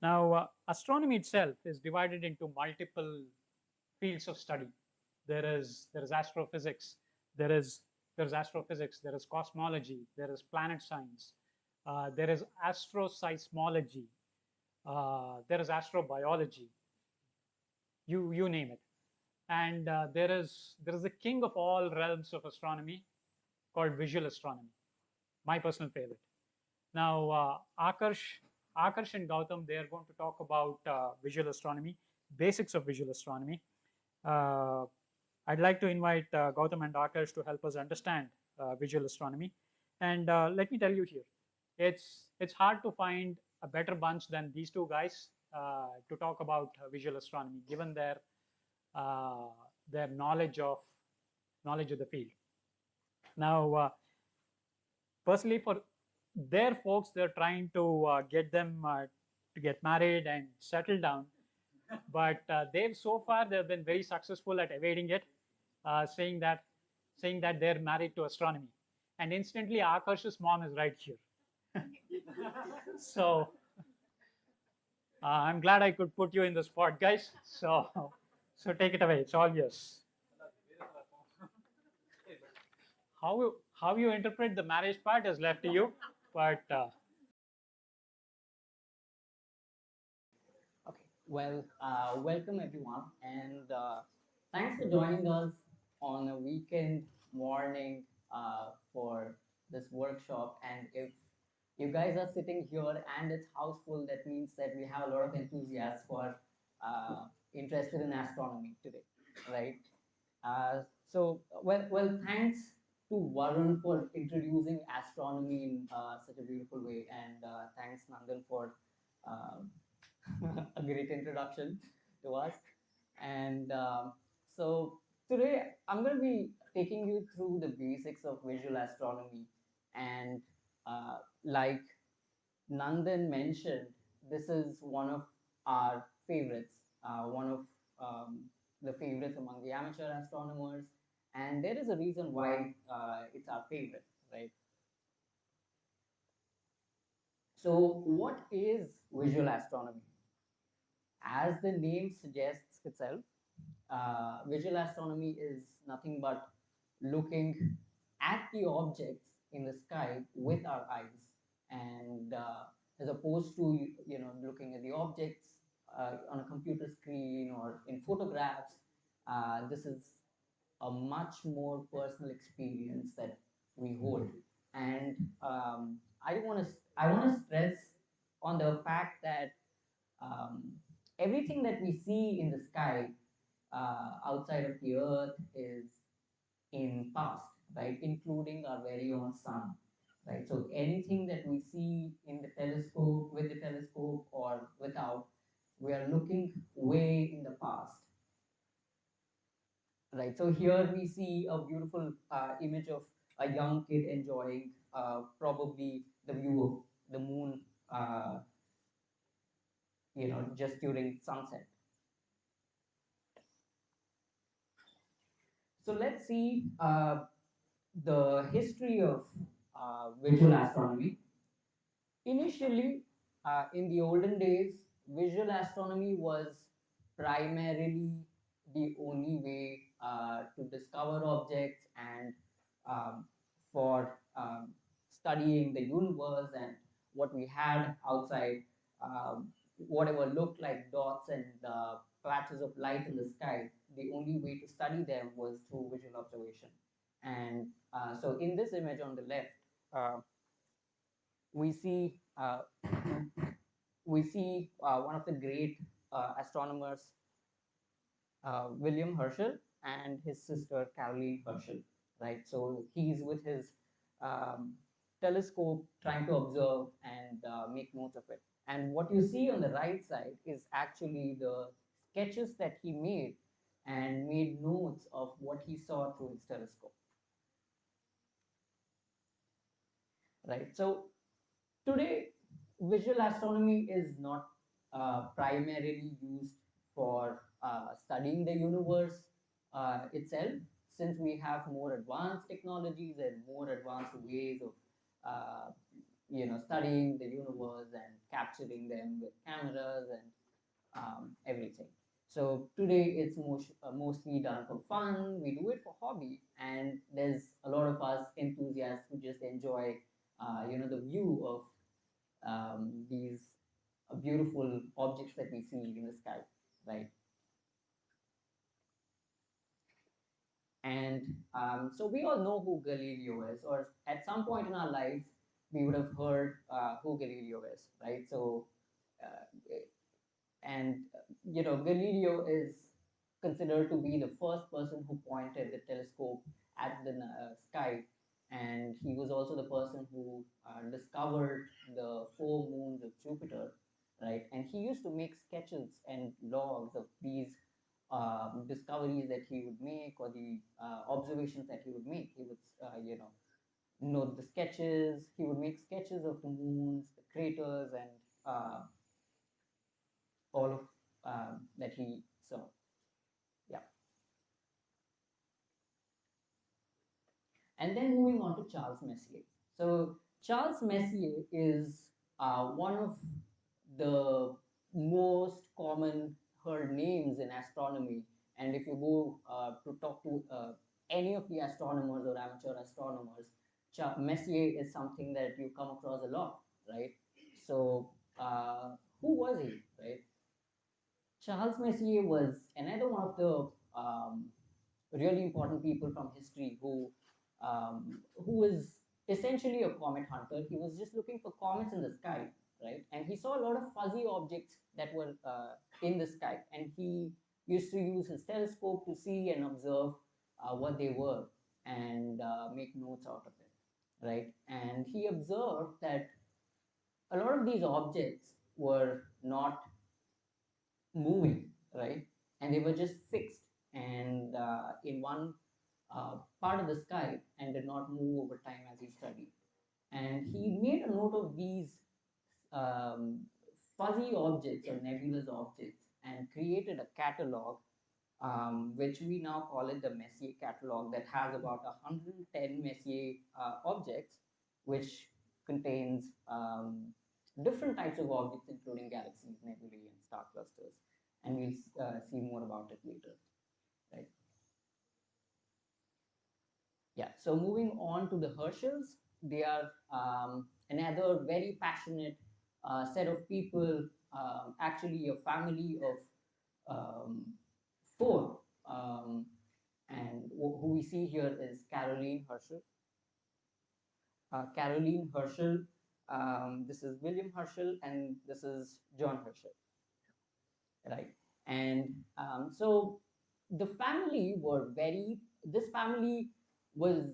Now, astronomy itself is divided into multiple fields of study. There is astrophysics, there is astrophysics, there is cosmology, there is planet science, there is astroseismology, there is astrobiology, you name it. And there is the king of all realms of astronomy called visual astronomy, my personal favorite. Now, Akarsh and Gautham, they are going to talk about visual astronomy, basics of visual astronomy. Uh, I'd like to invite Gautham and Akarsh to help us understand visual astronomy. And let me tell you here, it's hard to find a better bunch than these two guys to talk about visual astronomy, given uh, their knowledge of the field. Now, personally, for their folks, they're trying to get them to get married and settle down, but they've so far they've been very successful at evading it, saying that they're married to astronomy, and instantly Akarsh's mom is right here. So I'm glad I could put you in the spot, guys. So take it away. It's all yours. How you interpret the marriage part is left to you, but Okay, well, welcome everyone, and thanks for joining us on a weekend morning for this workshop. And if you guys are sitting here and it's houseful, that means that we have a lot of enthusiasts who are interested in astronomy today, right? Well, thanks to Varun for introducing astronomy in such a beautiful way, and thanks Nandan for uh, a great introduction to us. And so today I'm going to be taking you through the basics of visual astronomy. And like Nandan mentioned, this is one of our favorites, one of the favorites among the amateur astronomers. And there is a reason why it's our favorite, right? So, what is visual astronomy? As the name suggests itself, visual astronomy is nothing but looking at the objects in the sky with our eyes, and as opposed to looking at the objects on a computer screen or in photographs. This is a much more personal experience that we hold, and I want to stress on the fact that um, everything that we see in the sky outside of the earth is in past, right? Including our very own sun, right? So anything that we see in the telescope, with the telescope or without, we are looking way in the past, right? So here we see a beautiful image of a young kid enjoying probably the view of the moon, uh, just during sunset. So let's see the history of visual astronomy. Initially, in the olden days, visual astronomy was primarily the only way to discover objects and for studying the universe and what we had outside, whatever looked like dots and patches of light in the sky. The only way to study them was through visual observation. And so, in this image on the left, uh, we see one of the great astronomers, William Herschel, and his sister Caroline Herschel. Right, so he's with his um, telescope trying to observe and make notes of it. And what you see on the right side is actually the sketches that he made and made notes of what he saw through his telescope. Right, so today, visual astronomy is not primarily used for studying the universe itself, since we have more advanced technologies and more advanced ways of studying the universe and capturing them with cameras and everything. So today it's mostly done for fun. We do it for hobby, and there's a lot of us enthusiasts who just enjoy, the view of these beautiful objects that we see in the sky, right? And so we all know who Galileo is, or at some point in our lives, we would have heard who Galileo is, right? So, uh, and Galileo is considered to be the first person who pointed the telescope at the sky, and he was also the person who discovered the four moons of Jupiter, right? And he used to make sketches and logs of these discoveries that he would make, or the observations that he would make. He would note the sketches. He would make sketches of the moons, the craters, and all of that he saw. Yeah. And then moving on to Charles Messier. So Charles Messier is one of the most common heard names in astronomy. And if you go to talk to any of the astronomers or amateur astronomers, Messier is something that you come across a lot, right? So who was he, right? Charles Messier was another one of the really important people from history who was essentially a comet hunter. He was just looking for comets in the sky, right? And he saw a lot of fuzzy objects that were in the sky, and he used to use his telescope to see and observe what they were and make notes out of it, right? And he observed that a lot of these objects were not moving, right? And they were just fixed and in one part of the sky and did not move over time as he studied. And he made a note of these um, fuzzy objects or nebulous objects and created a catalog, which we now call it the Messier catalog, that has about 110 Messier objects, which contains different types of objects, including galaxies, nebulae, and star clusters. And we'll see more about it later, right? Yeah, so moving on to the Herschels, they are another very passionate set of people, actually a family of four. And who we see here is Caroline Herschel. Caroline Herschel, this is William Herschel, and this is John Herschel, right? And so the family were this family was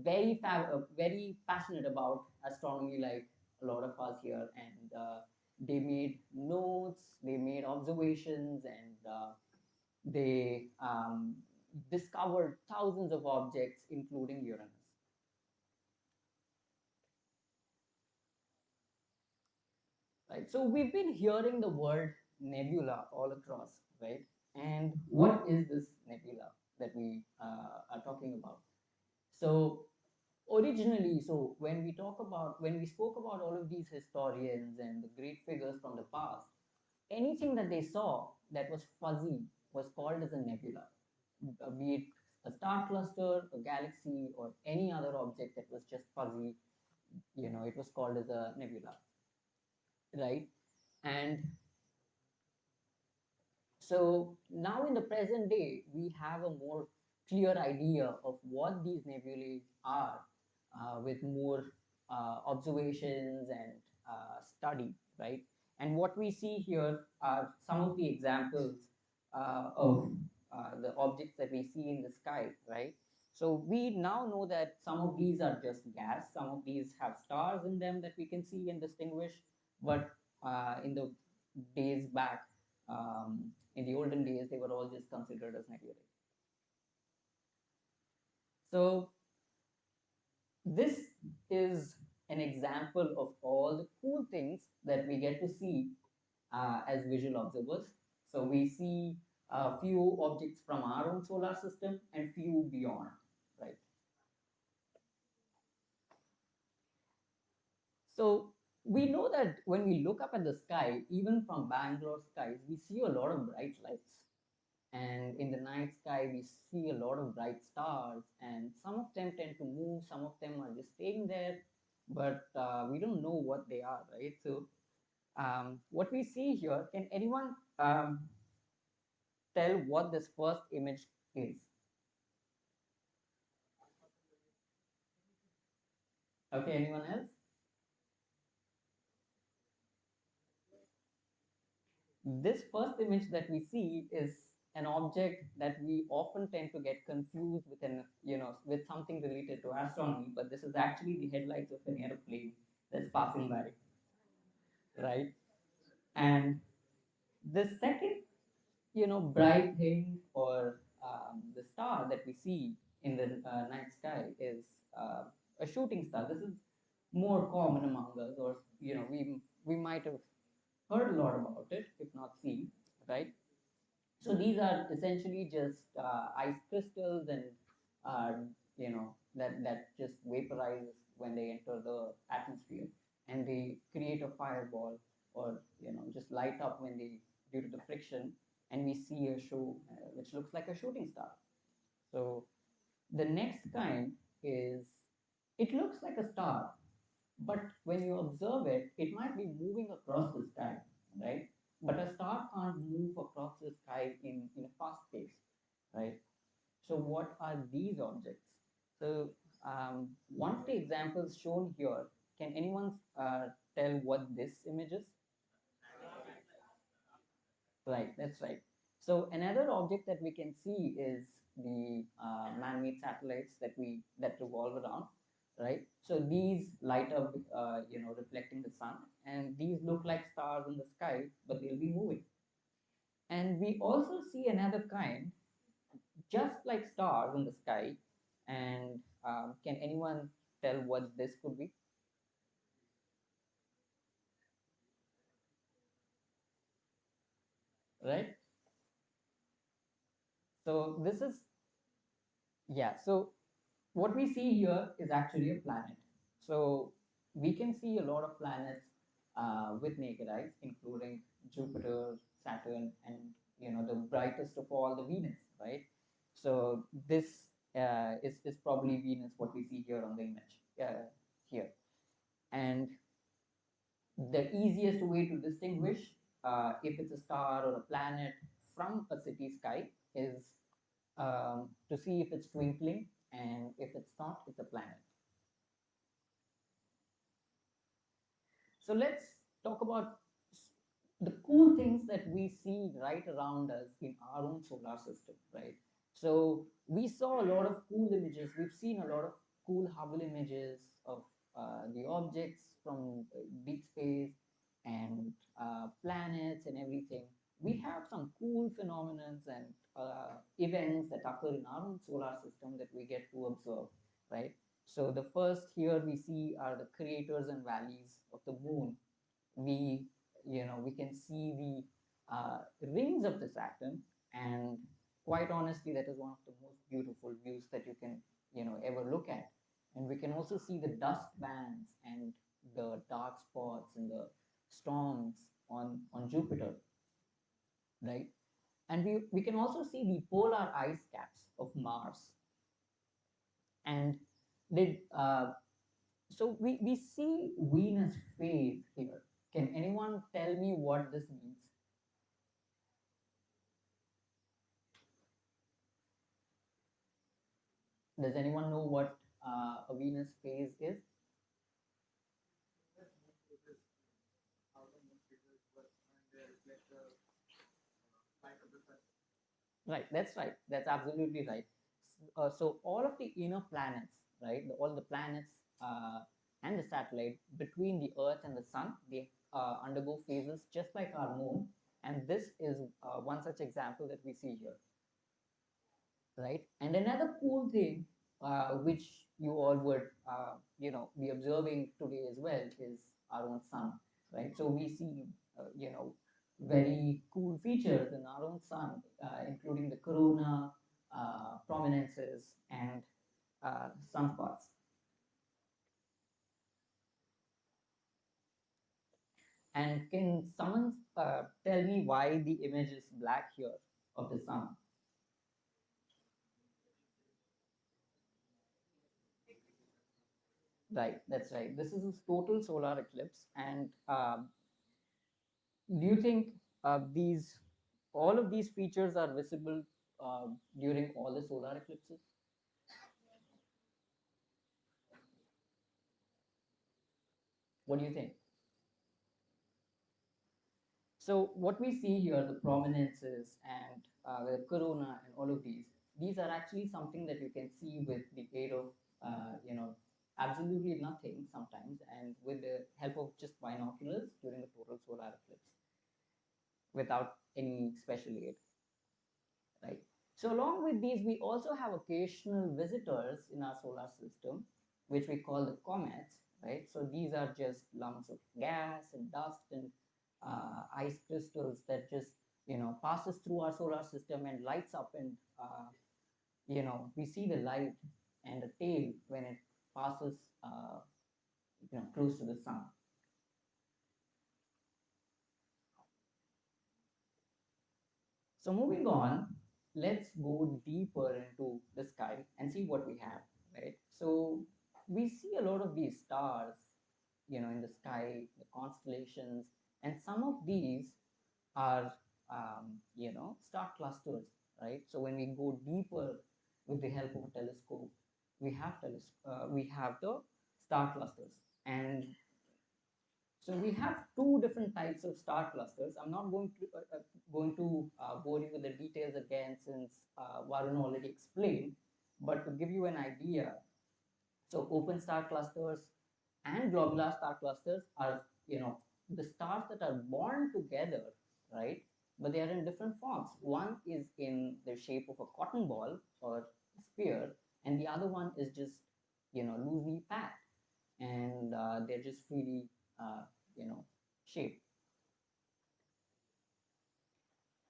very passionate about astronomy, like a lot of us here, and they made notes, they made observations, and they discovered thousands of objects, including Uranus. Right? So we've been hearing the word nebula all across, right? And what is this nebula that we are talking about? So originally, so when we spoke about all of these historians and the great figures from the past, anything that they saw that was fuzzy was called as a nebula, be it a star cluster, a galaxy, or any other object that was just fuzzy. It was called as a nebula, right? And so now in the present day, we have a more clear idea of what these nebulae are, with more observations and study, right? And what we see here are some of the examples of the objects that we see in the sky, right? So we now know that some of these are just gas, some of these have stars in them that we can see and distinguish, but in the days back, in the olden days, they were all just considered as nebulae. So this is an example of all the cool things that we get to see as visual observers. So we see a few objects from our own solar system and few beyond, right? So We know that when we look up at the sky, even from Bangalore skies, we see a lot of bright lights. And in the night sky, we see a lot of bright stars, and some of them tend to move, some of them are just staying there, but we don't know what they are, right? So, what we see here, can anyone tell what this first image is? Okay, anyone else? This first image that we see is an object that we often tend to get confused with an with something related to astronomy, but this is actually the headlights of an airplane that's passing by, right? And the second bright thing, or the star that we see in the night sky, is a shooting star. This is more common among us, or we might have heard a lot about it, if not seen, right? So these are essentially just ice crystals, and that just vaporize when they enter the atmosphere, and they create a fireball, or just light up when they due to the friction, and we see a show which looks like a shooting star. So the next kind is, it looks like a star, but when you observe it, it might be moving across the sky, right? But a star can't move across the sky in a fast pace, right? So what are these objects? So one of the examples shown here, can anyone tell what this image is? Right, that's right. So another object that we can see is the man-made satellites that revolve around, right? So these light up, reflecting the sun, and these look like stars in the sky, but they'll be moving. And we also see another kind, just like stars in the sky. And can anyone tell what this could be? Right. So this is, yeah. So what we see here is actually a planet. So we can see a lot of planets with naked eyes, including Jupiter, Saturn, and the brightest of all, the Venus, right? So this is probably Venus, what we see here on the image here. And the easiest way to distinguish if it's a star or a planet from a city sky is to see if it's twinkling, and if it's not, it's a planet. So let's talk about the cool things that we see right around us in our own solar system, right? So we saw a lot of cool images. We've seen a lot of cool Hubble images of the objects from deep space, and planets and everything. We have some cool phenomena and events that occur in our own solar system that we get to observe, right? So the first here we see are the craters and valleys of the moon. We can see the rings of the Saturn, and quite honestly, that is one of the most beautiful views that you can ever look at. And we can also see the dust bands and the dark spots and the storms on Jupiter, right? And we can also see the polar ice caps of Mars. And did so we see Venus phase here. Can anyone tell me what this means? Does anyone know what a Venus phase is? Right, that's right. That's absolutely right. So all of the inner planets, right, all the planets and the satellite between the Earth and the Sun, they undergo phases just like our moon. And this is one such example that we see here, right? And another cool thing, which you all would, be observing today as well, is our own sun, right? So we see, very cool features in our own sun, including the corona, prominences, and sunspots. And can someone tell me why the image is black here of the sun? Right, that's right. This is a total solar eclipse. And do you think these all of these features are visible during all the solar eclipses? What do you think? So what we see here, the prominences and the corona and all of these are actually something that you can see with the aid of, absolutely nothing sometimes, and with the help of just binoculars during the total solar eclipse, without any special aid, right? So along with these, we also have occasional visitors in our solar system, which we call the comets, right? So these are just lumps of gas and dust and ice crystals that just passes through our solar system and lights up, and we see the light and the tail when it passes close to the sun. So moving on, let's go deeper into the sky and see what we have, right? So we see a lot of these stars, in the sky, the constellations, and some of these are, star clusters, right? So when we go deeper with the help of a telescope, we have the star clusters, and so we have two different types of star clusters. I'm not going to bore you with the details again, since Varun already explained. But to give you an idea, so open star clusters and globular star clusters are, the stars that are born together, right? But they are in different forms. One is in the shape of a cotton ball or sphere, and the other one is just, loosely packed, and they're just freely, uh, shaped.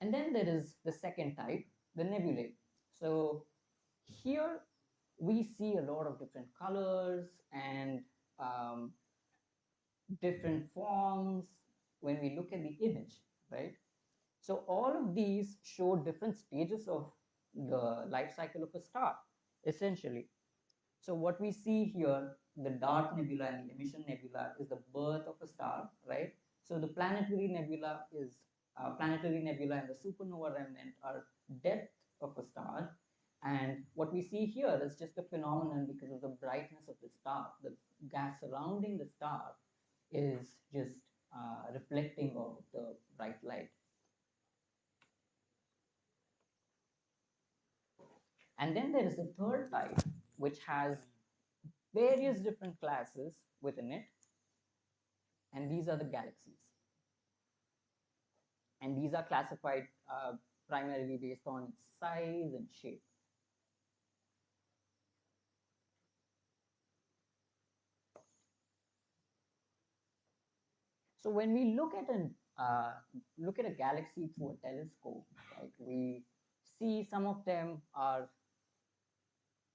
And then there is the second type, the nebulae. So here we see a lot of different colors and um, different forms when we look at the image, right? So all of these show different stages of the life cycle of a star, essentially. So what we see here, the dark nebula and the emission nebula, is the birth of a star, right? So the planetary nebula and the supernova remnant are death of a star. And what we see here is just a phenomenon because of the brightness of the star. The gas surrounding the star is just reflecting of the bright light. And then there is a third type, which has various different classes within it, and these are the galaxies. And these are classified primarily based on its size and shape. So when we look at a galaxy through a telescope, right, we see some of them are,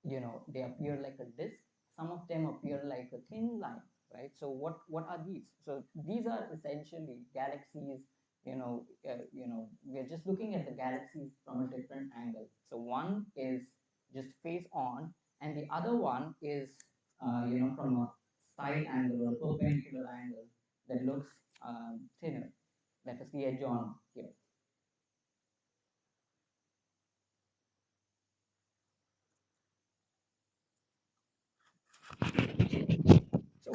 they appear like a disk. Some of them appear like a thin line, right? So what are these? So these are essentially galaxies. We're just looking at the galaxies from a different angle. So one is just face on, and the other one is, from a side angle or a perpendicular angle that looks thinner. That is the edge on here. So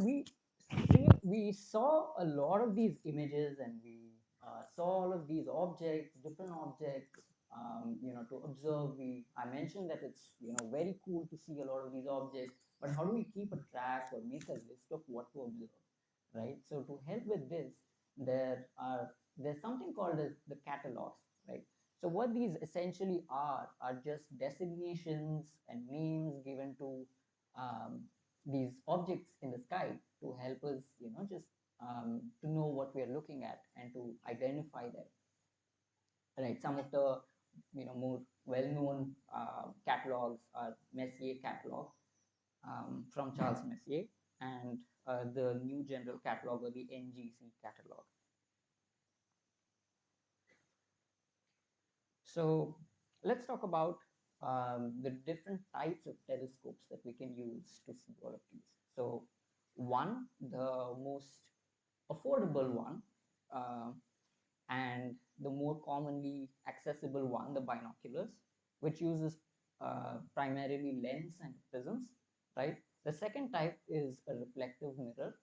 we saw a lot of these images, and we saw all of these objects, different objects, to observe. I mentioned that it's, very cool to see a lot of these objects, but how do we keep a track or make a list of what to observe, right? So to help with this, there's something called as the catalogs, right? So what these essentially are just designations and names given to um, these objects in the sky to help us, just to know what we are looking at and to identify them. Right. Some of the, more well-known catalogs are Messier catalog, from Charles Messier, and the New General Catalog, or the NGC catalog. So let's talk about the different types of telescopes that we can use to see all of these. So one, the most affordable one, uh, and the more commonly accessible one, the binoculars, which uses primarily lens and prisms, right? The second type is a reflective mirror,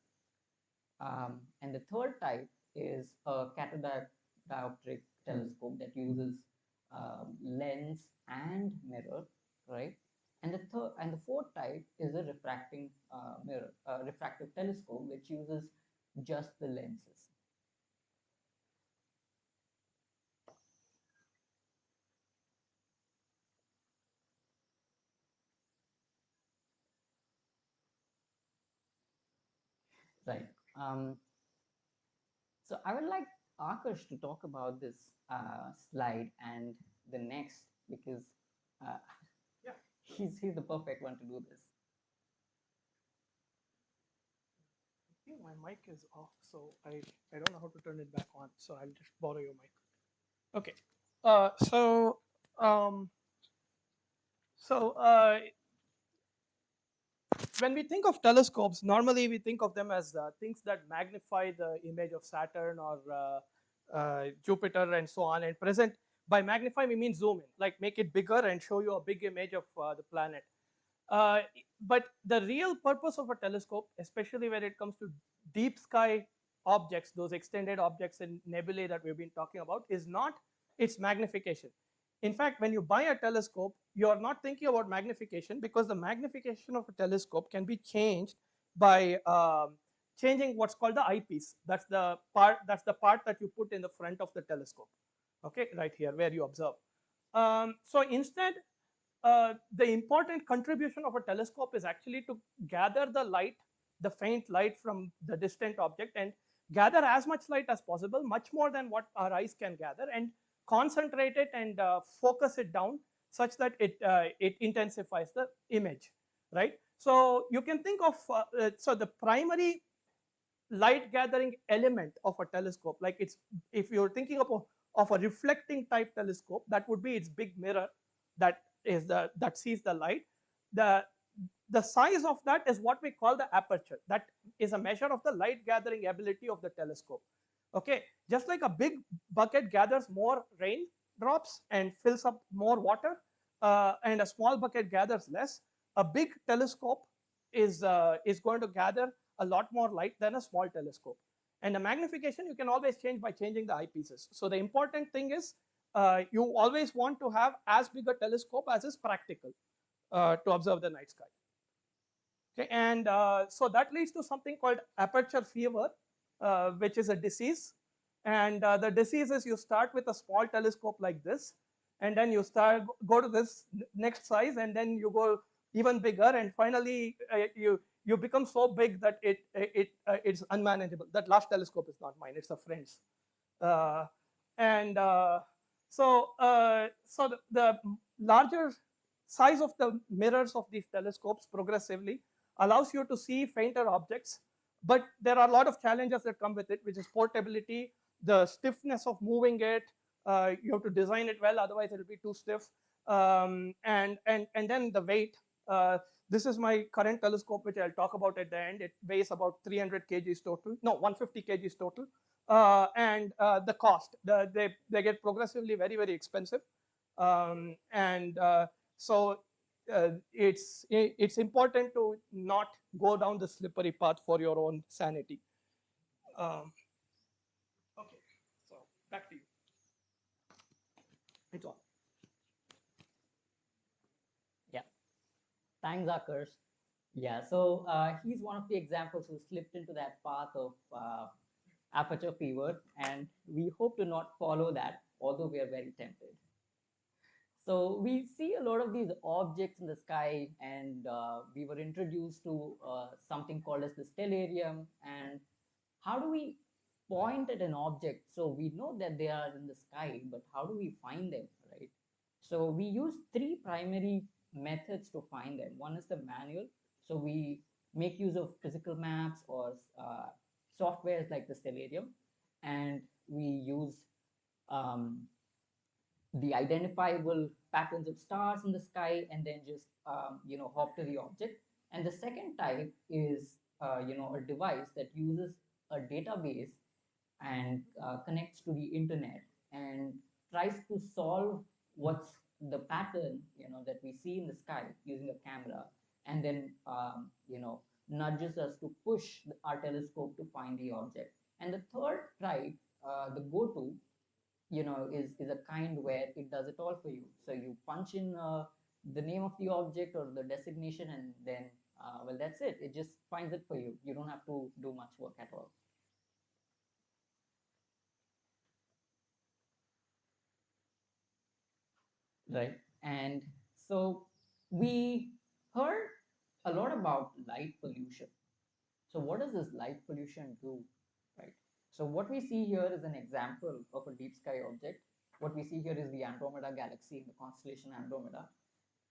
and the third type is a catadioptric telescope that uses lens and mirror, right? And the fourth type is a refracting mirror, refractive telescope, which uses just the lenses. Right. Um, so I would like Akarsh to talk about this slide and the next because uh, Yeah. he's the perfect one to do this. I think my mic is off, so I don't know how to turn it back on. So I'll just borrow your mic. Okay. So um, so when we think of telescopes, normally we think of them as things that magnify the image of Saturn or Jupiter and so on. And present by magnify we mean zoom in, like make it bigger and show you a big image of the planet. Uh, but the real purpose of a telescope, especially when it comes to deep sky objects, those extended objects in nebulae that we've been talking about, is not its magnification. In fact, when you buy a telescope, you are not thinking about magnification because the magnification of a telescope can be changed by changing what's called the eyepiece. That's the part. That's the part that you put in the front of the telescope. Okay, right here where you observe. So instead, the important contribution of a telescope is actually to gather the light, the faint light from the distant object, and gather as much light as possible, much more than what our eyes can gather, and concentrate it and focus it down such that it intensifies the image, right? So you can think of so the primary light gathering element of a telescope, like it's, if you're thinking of a reflecting type telescope, that would be its big mirror that is the that sees the light. The the size of that is what we call the aperture. That is a measure of the light gathering ability of the telescope. Okay, just like a big bucket gathers more rain drops and fills up more water, and a small bucket gathers less, a big telescope is going to gather a lot more light than a small telescope. And the magnification you can always change by changing the eyepieces. So the important thing is you always want to have as big a telescope as is practical to observe the night sky. Okay, and so that leads to something called aperture fever, which is a disease. And the disease is you start with a small telescope like this, and then you go to this next size, and then you go even bigger, and finally you become so big that it's unmanageable. That last telescope is not mine; it's a friend's. Uh, and so the larger size of the mirrors of these telescopes progressively allows you to see fainter objects, but there are a lot of challenges that come with it, which is portability, the stiffness of moving it. You have to design it well, otherwise it will be too stiff, and then the weight. This is my current telescope, which I'll talk about at the end. It weighs about 300 kgs total, no, 150 kgs total. And the cost, they get progressively very expensive, and so it's important to not go down the slippery path for your own sanity. Um, okay, so back to you. It's on. Yeah, thanks, Akarsh. Yeah, so he's one of the examples who slipped into that path of aperture fever, and we hope to not follow that, although we are very tempted. So we see a lot of these objects in the sky, and we were introduced to something called as the stellarium. And how do we point at an object? So we know that they are in the sky, but how do we find them, right? So we use three primary methods to find them. One is the manual. So we make use of physical maps or softwares like the stellarium, and we use um, the identifiable patterns of stars in the sky, and then just hop to the object. And the second type is a device that uses a database and connects to the internet and tries to solve what's the pattern that we see in the sky using a camera, and then nudges us to push our telescope to find the object. And the third type, the go-to, is a kind where it does it all for you. So you punch in the name of the object or the designation, and then well, that's it. It just finds it for you. You don't have to do much work at all. Right. And so we heard a lot about light pollution. So what does this light pollution do? Right. So what we see here is an example of a deep sky object. What we see here is the Andromeda galaxy in the constellation Andromeda.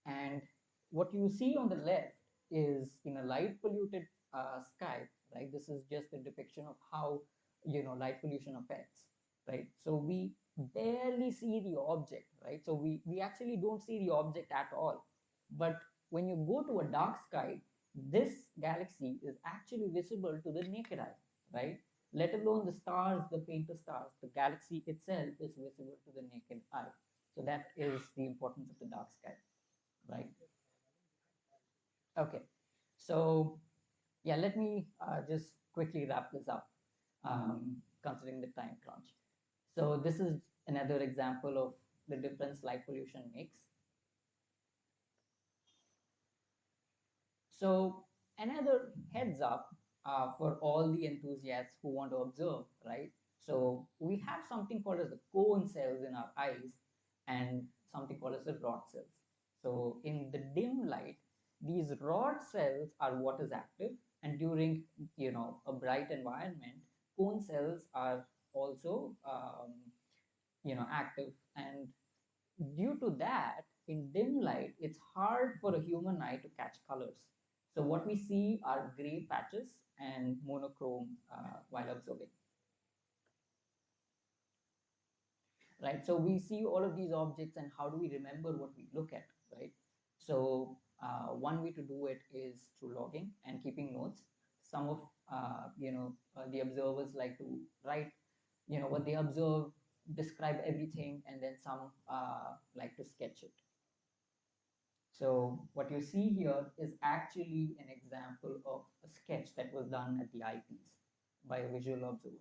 And what you see on the left is in a light polluted sky, right? This is just a depiction of how light pollution affects, right? So we barely see the object, right? So we actually don't see the object at all. But when you go to a dark sky, this galaxy is actually visible to the naked eye, right? Let alone the stars, the fainter stars, the galaxy itself is visible to the naked eye. So that is the importance of the dark sky, right? Okay, so yeah, let me just quickly wrap this up, considering the time crunch. So this is another example of the difference light pollution makes. So another heads up for all the enthusiasts who want to observe, right? So we have something called as the cone cells in our eyes and something called as the rod cells. So in the dim light, these rod cells are what is active, and during a bright environment, cone cells are also active. And due to that, in dim light, it's hard for a human eye to catch colors. So what we see are gray patches and monochrome while observing. Right? So we see all of these objects, and how do we remember what we look at, right? So one way to do it is through logging and keeping notes. Some of the observers like to write, what they observe, describe everything, and then some like to sketch it. So what you see here is actually an example of a sketch that was done at the eyepiece by a visual observer.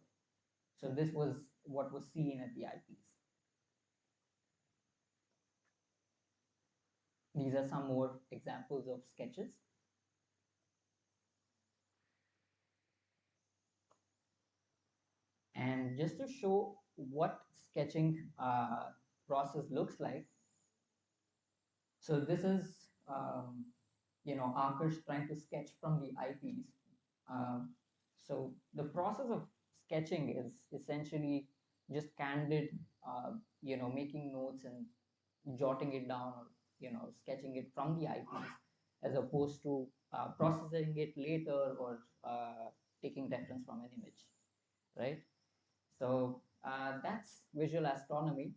So this was what was seen at the eyepiece. These are some more examples of sketches. And just to show what sketching process looks like, so this is Akarsh trying to sketch from the eyepiece. So the process of sketching is essentially just candid, making notes and jotting it down, or sketching it from the eyepiece, as opposed to processing it later, or taking reference from an image, right? So that's visual astronomy.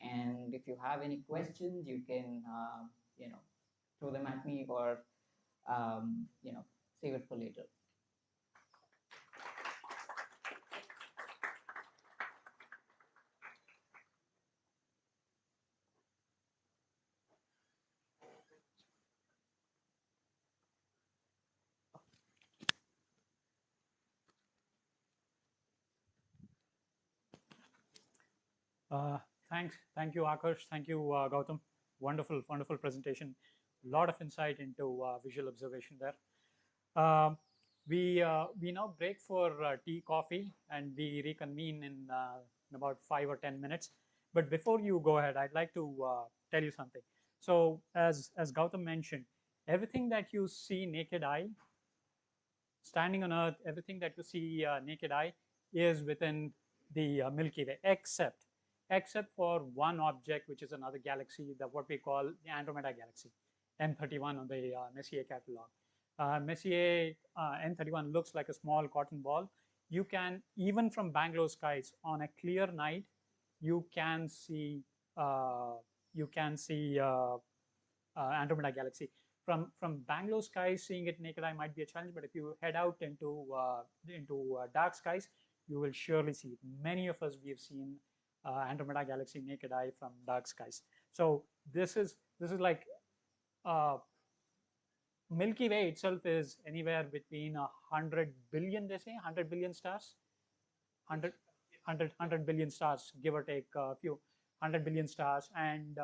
And if you have any questions, you can throw them at me, or save it for later. Thank you, Akarsh. Thank you, Gautham. Wonderful presentation. A lot of insight into visual observation there. We now break for tea, coffee, and we reconvene in about 5 or 10 minutes. But before you go ahead, I'd like to tell you something. So as Gautham mentioned, everything that you see naked eye, standing on Earth, everything that you see naked eye is within the Milky Way, except for one object, which is another galaxy, that what we call the Andromeda galaxy, M31 on the Messier catalog. Messier M31 looks like a small cotton ball. You can, even from Bangalore skies on a clear night, you can see you can see Andromeda Galaxy. From Bangalore skies, seeing it naked eye might be a challenge, but if you head out into dark skies, you will surely see it. Many of us we have seen Andromeda Galaxy naked eye from dark skies. So this is like uh, Milky Way itself is anywhere between 100 billion, they say 100 billion stars, 100 billion stars, give or take a few 100 billion stars, and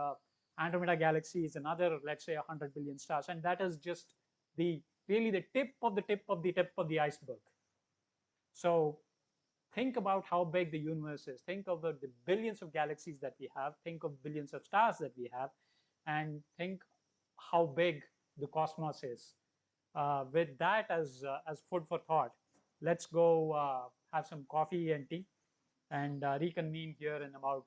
Andromeda Galaxy is another, let's say 100 billion stars, and that is just the really the tip of the tip of the tip of the iceberg. So think about how big the universe is. Think of the billions of galaxies that we have. Think of billions of stars that we have, and think how big the cosmos is. With that as food for thought, let's go have some coffee and tea and reconvene here in about